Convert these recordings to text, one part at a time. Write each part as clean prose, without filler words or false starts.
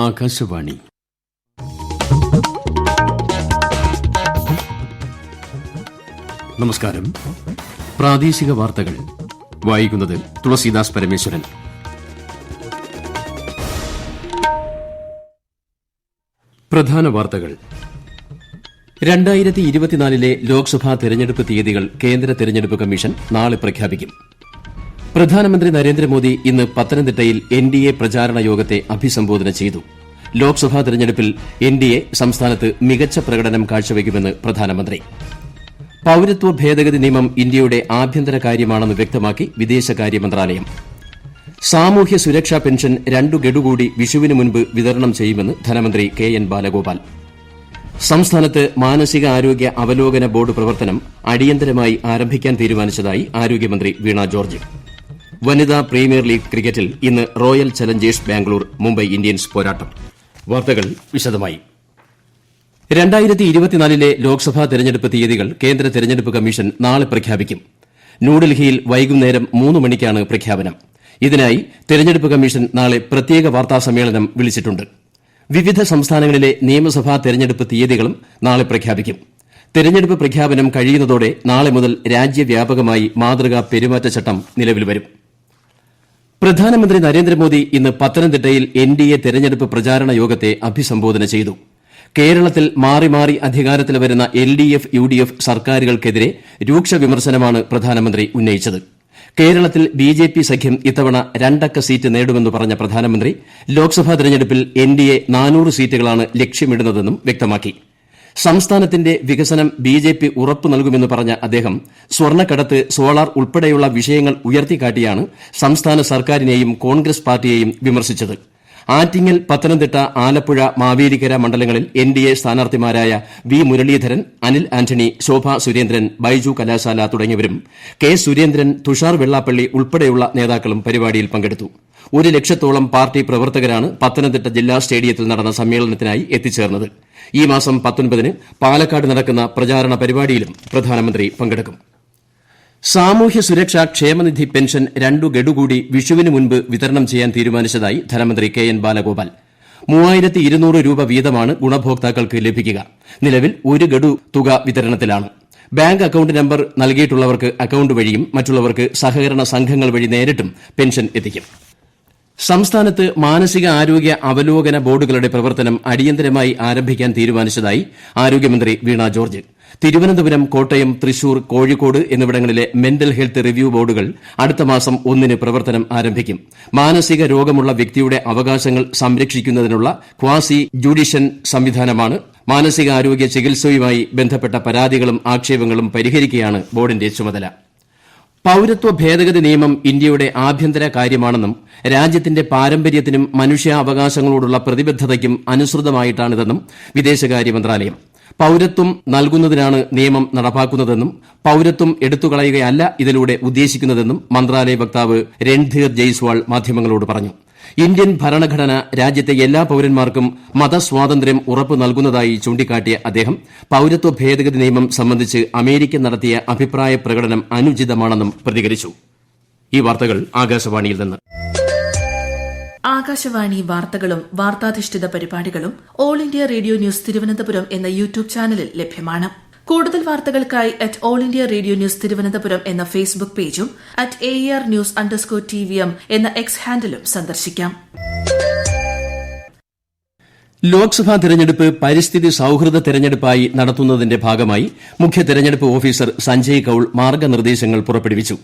ആകാശവാണി. നമസ്കാരം. പ്രാദേശിക വാർത്തകൾ വായിക്കുന്നത് തുളസീദാസ് പരമേശ്വരൻ. പ്രധാന വാർത്തകൾ. 2024 ലോക്സഭാ തെരഞ്ഞെടുപ്പ് തീയതികൾ കേന്ദ്ര തെരഞ്ഞെടുപ്പ് കമ്മീഷൻ നാളെ പ്രഖ്യാപിക്കും. പ്രധാനമന്ത്രി നരേന്ദ്രമോദി ഇന്ന് പത്തനംതിട്ടയിൽ എൻഡിഎ പ്രചാരണ യോഗത്തെ അഭിസംബോധന ചെയ്തു. ലോക്സഭാ തെരഞ്ഞെടുപ്പിൽ എൻഡിഎ സംസ്ഥാനത്ത് മികച്ച പ്രകടനം കാഴ്ചവെക്കുമെന്ന് പ്രധാനമന്ത്രി. പൌരത്വ ഭേദഗതി നിയമം ഇന്ത്യയുടെ ആഭ്യന്തര കാര്യമാണെന്ന് വ്യക്തമാക്കി വിദേശകാര്യ മന്ത്രാലയം. സാമൂഹ്യ സുരക്ഷാ പെൻഷൻ 2 ഗഡു കൂടി വിഷുവിന് മുൻപ് വിതരണം ചെയ്യുമെന്ന് ധനമന്ത്രി കെ.എൻ. ബാലഗോപാൽ. സംസ്ഥാനത്ത് മാനസികാരോഗ്യ അവലോകന ബോർഡ് പ്രവർത്തനം അടിയന്തരമായി ആരംഭിക്കാൻ തീരുമാനിച്ചതായി ആരോഗ്യമന്ത്രി വീണ ജോർജ്. വനിതാ പ്രീമിയർ ലീഗ് ക്രിക്കറ്റിൽ ഇന്ന് royal Challengers Bangalore Mumbai Indians പോരാട്ടം. വാർത്തകൾ വിശദമായി. 2024 ലോക്സഭാ തെരഞ്ഞെടുപ്പ് തീയതികൾ കേന്ദ്ര തെരഞ്ഞെടുപ്പ് കമ്മീഷൻ നാളെ പ്രഖ്യാപിക്കും. ന്യൂഡൽഹിയിൽ വൈകുന്നേരം 3 മണിക്കാണ് പ്രഖ്യാപനം. ഇതിനായി തെരഞ്ഞെടുപ്പ് കമ്മീഷൻ നാളെ പ്രത്യേക വാർത്താസമ്മേളനം വിളിച്ചിട്ടുണ്ട്. വിവിധ സംസ്ഥാനങ്ങളിലെ നിയമസഭാ തെരഞ്ഞെടുപ്പ് തീയതികളും നാളെ പ്രഖ്യാപിക്കും. തെരഞ്ഞെടുപ്പ് പ്രഖ്യാപനം കഴിയുന്നതോടെ നാളെ മുതൽ രാജ്യവ്യാപകമായി മാതൃകാ പെരുമാറ്റച്ചട്ടം നിലവിൽ വരും. പ്രധാനമന്ത്രി നരേന്ദ്രമോദി ഇന്ന് പത്തനംതിട്ടയിൽ എൻഡിഎ തെരഞ്ഞെടുപ്പ് പ്രചാരണ യോഗത്തെ അഭിസംബോധന ചെയ്തു. കേരളത്തിൽ മാറി മാറി അധികാരത്തിൽ വരുന്ന എൽഡിഎഫ് യുഡിഎഫ് സർക്കാരുകൾക്കെതിരെ രൂക്ഷ വിമർശനമാണ് പ്രധാനമന്ത്രി ഉന്നയിച്ചത്. കേരളത്തിൽ ബിജെപി സഖ്യം ഇത്തവണ 2 അക്ക സീറ്റ് നേടുമെന്ന് പറഞ്ഞ പ്രധാനമന്ത്രി ലോക്സഭാ തെരഞ്ഞെടുപ്പിൽ എൻഡിഎ 400 സീറ്റുകളാണ് ലക്ഷ്യമിടുന്നതെന്നും വ്യക്തമാക്കി. സംസ്ഥാനത്തിന്റെ വികസനം ബിജെപി ഉറപ്പു നൽകുമെന്ന് പറഞ്ഞ അദ്ദേഹം സ്വർണ്ണക്കടത്ത്, സോളാർ ഉൾപ്പെടെയുള്ള വിഷയങ്ങൾ ഉയർത്തിക്കാട്ടിയാണ് സംസ്ഥാന സർക്കാരിനെയും കോൺഗ്രസ് പാർട്ടിയെയും വിമർശിച്ചത്. ആറ്റിങ്ങൽ, പത്തനംതിട്ട, ആലപ്പുഴ, മാവേലിക്കര മണ്ഡലങ്ങളിൽ എൻഡിഎ സ്ഥാനാർത്ഥിമാരായ വി. മുരളീധരൻ, അനിൽ ആന്റണി, ശോഭാ സുരേന്ദ്രൻ, ബൈജു കലാശാല തുടങ്ങിയവരും കെ. സുരേന്ദ്രൻ, തുഷാർ വെള്ളാപ്പള്ളി ഉൾപ്പെടെയുള്ള നേതാക്കളും പരിപാടിയിൽ പങ്കെടുത്തു. 1 ലക്ഷത്തോളം പാർട്ടി പ്രവർത്തകരാണ് പത്തനംതിട്ട ജില്ലാ സ്റ്റേഡിയത്തിൽ നടന്ന സമ്മേളനത്തിനായി എത്തിച്ചേർന്നത്. ഈ മാസം 19-ന് പാലക്കാട് നടക്കുന്ന പ്രചാരണ പരിപാടിയിലും പ്രധാനമന്ത്രി പങ്കെടുക്കും. സാമൂഹ്യ സുരക്ഷാ ക്ഷേമനിധി പെൻഷൻ 2 ഗഡു കൂടി വിഷുവിന് മുൻപ് വിതരണം ചെയ്യാൻ തീരുമാനിച്ചതായി ധനമന്ത്രി കെ.എൻ. ബാലഗോപാൽ. 3200 രൂപ വീതമാണ് ഗുണഭോക്താക്കൾക്ക് ലഭിക്കുക. നിലവിൽ 1 ഗഡു തുക വിതരണത്തിലാണ്. ബാങ്ക് അക്കൌണ്ട് നമ്പർ നൽകിയിട്ടുള്ളവർക്ക് അക്കൌണ്ട് വഴിയും മറ്റുള്ളവർക്ക് സഹകരണ സംഘങ്ങൾ വഴി നേരിട്ടും പെൻഷൻ എത്തിക്കും. സംസ്ഥാനത്ത് മാനസിക ആരോഗ്യ അവലോകന ബോർഡുകളുടെ പ്രവർത്തനം അടിയന്തരമായി ആരംഭിക്കാൻ തീരുമാനിച്ചതായി ആരോഗ്യമന്ത്രി വീണ ജോർജ്. തിരുവനന്തപുരം, കോട്ടയം, തൃശൂർ, കോഴിക്കോട് എന്നിവിടങ്ങളിലെ മെന്റൽ ഹെൽത്ത് റിവ്യൂ ബോർഡുകൾ അടുത്ത മാസം 1-ന് പ്രവർത്തനം ആരംഭിക്കും. മാനസിക രോഗമുള്ള വ്യക്തിയുടെ അവകാശങ്ങൾ സംരക്ഷിക്കുന്നതിനുള്ള ക്വാസി ജുഡീഷ്യൻ സംവിധാനമാണ്. മാനസികാരോഗ്യ ചികിത്സയുമായി ബന്ധപ്പെട്ട പരാതികളും ആക്ഷേപങ്ങളും പരിഹരിക്കുകയാണ് ബോർഡിന്റെ ചുമതല. പൌരത്വ ഭേദഗതി നിയമം ഇന്ത്യയുടെ ആഭ്യന്തര കാര്യമാണെന്നും രാജ്യത്തിന്റെ പാരമ്പര്യത്തിനും മനുഷ്യാവകാശങ്ങളോടുള്ള പ്രതിബദ്ധതയ്ക്കും അനുസൃതമായിട്ടാണിതെന്നും വിദേശകാര്യ മന്ത്രാലയം. പൌരത്വം നൽകുന്നതിനാണ് നിയമം നടപ്പാക്കുന്നതെന്നും പൌരത്വം എടുത്തുകളയുകയല്ല ഇതിലൂടെ ഉദ്ദേശിക്കുന്നതെന്നും മന്ത്രാലയ വക്താവ് രൺധീർ ജയ്സ്വാൾ മാധ്യമങ്ങളോട് പറഞ്ഞു. ഇന്ത്യൻ ഭരണഘടന രാജ്യത്തെ എല്ലാ പൌരന്മാർക്കും മതസ്വാതന്ത്ര്യം ഉറപ്പു നൽകുന്നതായി ചൂണ്ടിക്കാട്ടിയ അദ്ദേഹം പൌരത്വ ഭേദഗതി നിയമം സംബന്ധിച്ച് അമേരിക്ക നടത്തിയ അഭിപ്രായ പ്രകടനം അനുചിതമാണെന്നും പ്രതികരിച്ചു. ഈ വാർത്തകൾ ആകാശവാണിയിൽ നിന്ന്. ആകാശവാണി വാർത്തകളും വാർത്താധിഷ്ഠിത പരിപാടികളും all India radio news Thiruvananthapuram എന്ന യൂട്യൂബ് ചാനലിൽ ലഭ്യമാണ്. കൂടുതൽ വാർത്തകൾക്കായി @all India radio news Thiruvananthapuram എന്ന ഫേസ്ബുക്ക് പേജും @AER_News_TVM എന്ന എക്സ് ഹാൻഡിലും സന്ദർശിക്കാം. ലോക്സഭാ തെരഞ്ഞെടുപ്പ് പരിസ്ഥിതി സൌഹൃദ തെരഞ്ഞെടുപ്പായി നടത്തുന്നതിന്റെ ഭാഗമായി മുഖ്യ തെരഞ്ഞെടുപ്പ് ഓഫീസർ സഞ്ജയ് കൌൾ മാർഗ്ഗനിർദ്ദേശങ്ങൾ പുറപ്പെടുവിച്ചു.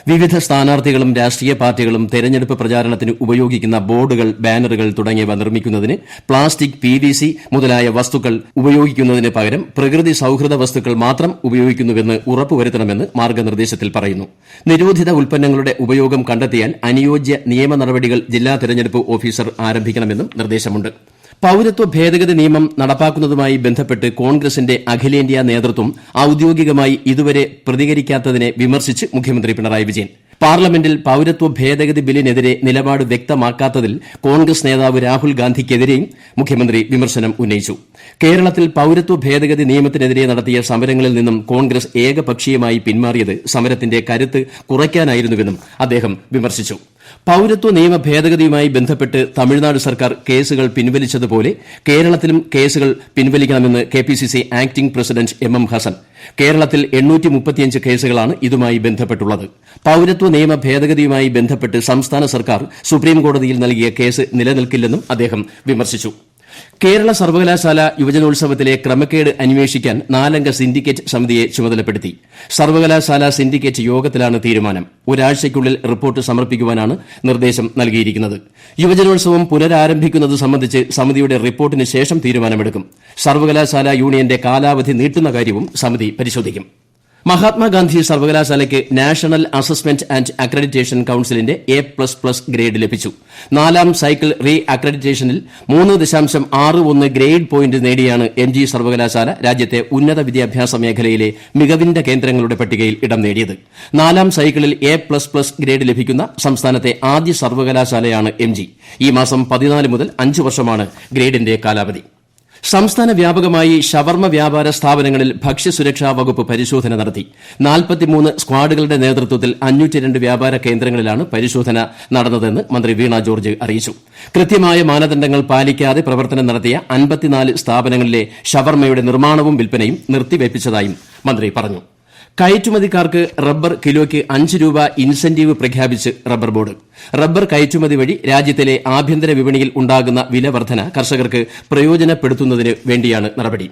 വിവിധ സ്ഥാനാർത്ഥികളും രാഷ്ട്രീയ പാർട്ടികളും തെരഞ്ഞെടുപ്പ് പ്രചാരണത്തിന് ഉപയോഗിക്കുന്ന ബോർഡുകൾ, ബാനറുകൾ തുടങ്ങിയവ നിർമ്മിക്കുന്നതിന് പ്ലാസ്റ്റിക്, PVC മുതലായ വസ്തുക്കൾ ഉപയോഗിക്കുന്നതിന് പകരം പ്രകൃതി സൌഹൃദ വസ്തുക്കൾ മാത്രം ഉപയോഗിക്കുന്നുവെന്ന് ഉറപ്പുവരുത്തണമെന്ന് മാർഗ്ഗനിർദ്ദേശത്തിൽ പറയുന്നു. നിരോധിത ഉൽപ്പന്നങ്ങളുടെ ഉപയോഗം കണ്ടെത്തിയാൽ അനുയോജ്യ നിയമ നടപടികൾ ജില്ലാ തെരഞ്ഞെടുപ്പ് ഓഫീസർ ആരംഭിക്കണമെന്നും നിർദ്ദേശമുണ്ട്. പൌരത്വ ഭേദഗതി നിയമം നടപ്പാക്കുന്നതുമായി ബന്ധപ്പെട്ട് കോൺഗ്രസിന്റെ അഖിലേന്ത്യാ നേതൃത്വം ഔദ്യോഗികമായി ഇതുവരെ പ്രതികരിക്കാത്തതിനെ വിമർശിച്ച് മുഖ്യമന്ത്രി പിണറായി വിജയൻ. പാർലമെന്റിൽ പൌരത്വ ഭേദഗതി ബില്ലിനെതിരെ നിലപാട് വ്യക്തമാക്കാത്തതിൽ കോൺഗ്രസ് നേതാവ് രാഹുൽ ഗാന്ധിക്കെതിരെയും മുഖ്യമന്ത്രി വിമർശനം ഉന്നയിച്ചു. കേരളത്തിൽ പൌരത്വ ഭേദഗതി നിയമത്തിനെതിരെ നടത്തിയ സമരങ്ങളിൽ നിന്നും കോൺഗ്രസ് ഏകപക്ഷീയമായി പിന്മാറിയത് സമരത്തിന്റെ കരുത്ത് കുറയ്ക്കാനായിരുന്നുവെന്നും അദ്ദേഹം വിമർശിച്ചു. പൌരത്വ നിയമ ഭേദഗതിയുമായി ബന്ധപ്പെട്ട് തമിഴ്നാട് സർക്കാർ കേസുകൾ പിൻവലിച്ചതുപോലെ കേരളത്തിലും കേസുകൾ പിൻവലിക്കണമെന്ന് KPCC acting president M Hasan. കേരളത്തിൽ 835 കേസുകളാണ് ഇതുമായി ബന്ധപ്പെട്ടുള്ളത്. പൌരത്വ നിയമ ഭേദഗതിയുമായി ബന്ധപ്പെട്ട് സംസ്ഥാന സർക്കാർ സുപ്രീംകോടതിയിൽ നൽകിയ കേസ് നിലനിൽക്കില്ലെന്നും അദ്ദേഹം വിമർശിച്ചു. കേരള സർവകലാശാല യുവജനോത്സവത്തിലെ ക്രമക്കേട് അന്വേഷിക്കാൻ 4-അംഗ സിൻഡിക്കേറ്റ് സമിതിയെ ചുമതലപ്പെടുത്തി. സർവകലാശാല സിൻഡിക്കേറ്റ് യോഗത്തിലാണ് തീരുമാനം. ഒരാഴ്ചയ്ക്കുള്ളിൽ റിപ്പോർട്ട് സമർപ്പിക്കുവാനാണ് നിർദ്ദേശം നൽകിയിരിക്കുന്നത്. യുവജനോത്സവം പുനരാരംഭിക്കുന്നത് സംബന്ധിച്ച് സമിതിയുടെ റിപ്പോർട്ടിന് ശേഷം തീരുമാനമെടുക്കും. സർവകലാശാല യൂണിയന്റെ കാലാവധി നീട്ടുന്ന കാര്യവും സമിതി പരിശോധിക്കും. മഹാത്മാഗാന്ധി സർവകലാശാലയ്ക്ക് നാഷണൽ അസസ്മെന്റ് ആന്റ് അക്രഡിറ്റേഷൻ കൌൺസിലിന്റെ A++ ഗ്രേഡ് ലഭിച്ചു. 4-ാം സൈക്കിൾ റീ അക്രഡിറ്റേഷനിൽ 3.61 ഗ്രേഡ് പോയിന്റ് നേടിയാണ് MG സർവകലാശാല രാജ്യത്തെ ഉന്നത വിദ്യാഭ്യാസ മേഖലയിലെ മികവിന്റെ കേന്ദ്രങ്ങളുടെ പട്ടികയിൽ ഇടം നേടിയത്. 4-ാം സൈക്കിളിൽ A++ ഗ്രേഡ് ലഭിക്കുന്ന സംസ്ഥാനത്തെ ആദ്യ സർവകലാശാലയാണ് MG. ഈ മാസം 14 മുതൽ 5 വർഷമാണ് ഗ്രേഡിന്റെ കാലാവധി. സംസ്ഥാന വ്യാപകമായി ഷവർമ്മ വ്യാപാര സ്ഥാപനങ്ങളിൽ ഭക്ഷ്യസുരക്ഷാ വകുപ്പ് പരിശോധന നടത്തി. 43 സ്ക്വാഡുകളുടെ നേതൃത്വത്തിൽ 502 വ്യാപാര കേന്ദ്രങ്ങളിലാണ് പരിശോധന നടന്നതെന്ന് മന്ത്രി വീണ ജോർജ് അറിയിച്ചു. കൃത്യമായ മാനദണ്ഡങ്ങൾ പാലിക്കാതെ പ്രവർത്തനം നടത്തിയ 54 സ്ഥാപനങ്ങളിലെ ഷവർമ്മയുടെ നിർമ്മാണവും വിൽപ്പനയും നിർത്തിവെപ്പിച്ചതായും മന്ത്രി പറഞ്ഞു. കയറ്റുമതിക്കാർക്ക് റബ്ബർ കിലോയ്ക്ക് 5 രൂപ ഇൻസെന്റീവ് പ്രഖ്യാപിച്ച് റബ്ബർ ബോർഡ്. റബ്ബർ കയറ്റുമതി വഴി രാജ്യത്തിലെ ആഭ്യന്തര വിപണിയിൽ ഉണ്ടാകുന്ന വില വർധന കർഷകർക്ക് പ്രയോജനപ്പെടുത്തുന്നതിന് വേണ്ടിയാണ് നടപടി.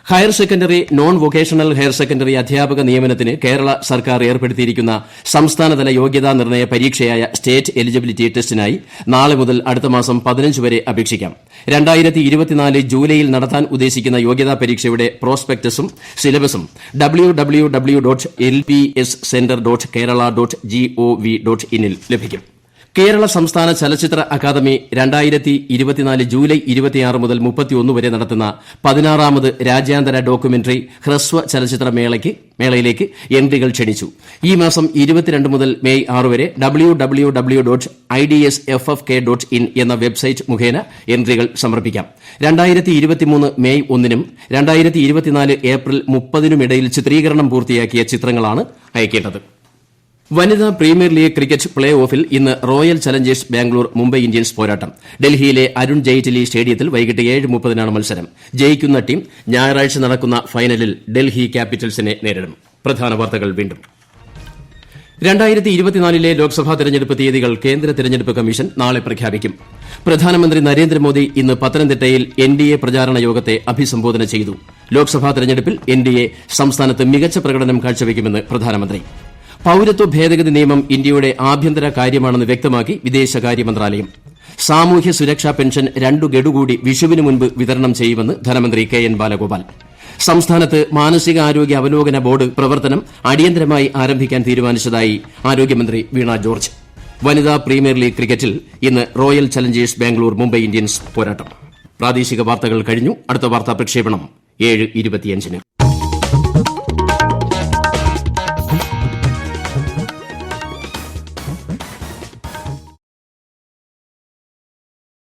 Higher secondary non vocational higher secondary അധ്യാപക നിയമനത്തിന് കേരള സർക്കാർ ഏർപ്പെടുത്തിയിരിക്കുന്ന സംസ്ഥാനതല യോഗ്യതാ നിർണ്ണയ പരീക്ഷയായ സ്റ്റേറ്റ് എലിജിബിലിറ്റി ടെസ്റ്റിനായി നാളെ മുതൽ അടുത്ത മാസം 15 വരെ അപേക്ഷിക്കാം. 2024 ജൂലൈയിൽ നടത്താൻ ഉദ്ദേശിക്കുന്ന യോഗ്യതാ പരീക്ഷയുടെ പ്രോസ്പെക്ടസും സിലബസും www.lpscenter.kerala.gov.in ൽ ലഭിക്കും. കേരള സംസ്ഥാന ചലച്ചിത്ര അക്കാദമി 2024 ജൂലൈ 26 മുതൽ 31 വരെ നടത്തുന്ന 16ാമത് രാജ്യാന്തര ഡോക്യുമെന്ററി ഹ്രസ്വ ചലച്ചിത്ര മേളയിലേക്ക് എൻട്രികൾ ക്ഷണിച്ചു. ഈ മാസം 22 മുതൽ മെയ് 6 വരെ www.idsffk.in എന്ന വെബ്സൈറ്റ് മുഖേന എൻട്രികൾ സമർപ്പിക്കാം. 2023 മെയ് 1-നും 2024 ഏപ്രിൽ 30-നും ഇടയിൽ ചിത്രീകരണം പൂർത്തിയാക്കിയ ചിത്രങ്ങളാണ് അയക്കേണ്ടത്. വനിതാ പ്രീമിയർ ലീഗ് ക്രിക്കറ്റ് പ്ലേ ഓഫിൽ ഇന്ന് royal Challengers Bangalore Mumbai Indians പോരാട്ടം. ഡൽഹിയിലെ അരുൺ ജെയ്റ്റ്ലി സ്റ്റേഡിയത്തിൽ വൈകിട്ട് 7:30-നാണ് മത്സരം. ജയിക്കുന്ന ടീം ഞായറാഴ്ച നടക്കുന്ന ഫൈനലിൽ ഡൽഹി ക്യാപിറ്റൽസിനെ നേരിടും. പ്രധാന വാർത്തകൾ വീണ്ടും. 2024 ലോക്സഭാ തെരഞ്ഞെടുപ്പ് തീയതികൾ കേന്ദ്ര തെരഞ്ഞെടുപ്പ് കമ്മീഷൻ നാളെ പ്രഖ്യാപിക്കും. പ്രധാനമന്ത്രി നരേന്ദ്രമോദി ഇന്ന് പത്തനംതിട്ടയിൽ NDA പ്രചാരണ യോഗത്തെ അഭിസംബോധന ചെയ്തു. ലോക്സഭാ തെരഞ്ഞെടുപ്പിൽ NDA സംസ്ഥാനത്ത് മികച്ച പ്രകടനം കാഴ്ചവെക്കുമെന്ന് പ്രധാനമന്ത്രി. പൌരത്വ ഭേദഗതി നിയമം ഇന്ത്യയുടെ ആഭ്യന്തര കാര്യമാണെന്ന് വ്യക്തമാക്കി വിദേശകാര്യ മന്ത്രാലയം. സാമൂഹ്യ സുരക്ഷാ പെൻഷൻ 2 ഗഡു കൂടി വിഷുവിന് മുൻപ് വിതരണം ചെയ്യുമെന്ന് ധനമന്ത്രി KN ബാലഗോപാൽ. സംസ്ഥാനത്ത് മാനസികാരോഗ്യ അവലോകന ബോർഡ് പ്രവർത്തനം അടിയന്തരമായി ആരംഭിക്കാൻ തീരുമാനിച്ചതായി ആരോഗ്യമന്ത്രി വീണ ജോർജ്. വനിതാ പ്രീമിയർ ലീഗ് ക്രിക്കറ്റിൽ ഇന്ന് royal Challengers Bangalore Mumbai Indians പോരാട്ടം. പ്രാദേശിക വാർത്തകൾ കഴിഞ്ഞു. അടുത്ത വാർത്താ പ്രക്ഷേപണം 7:25-ന്.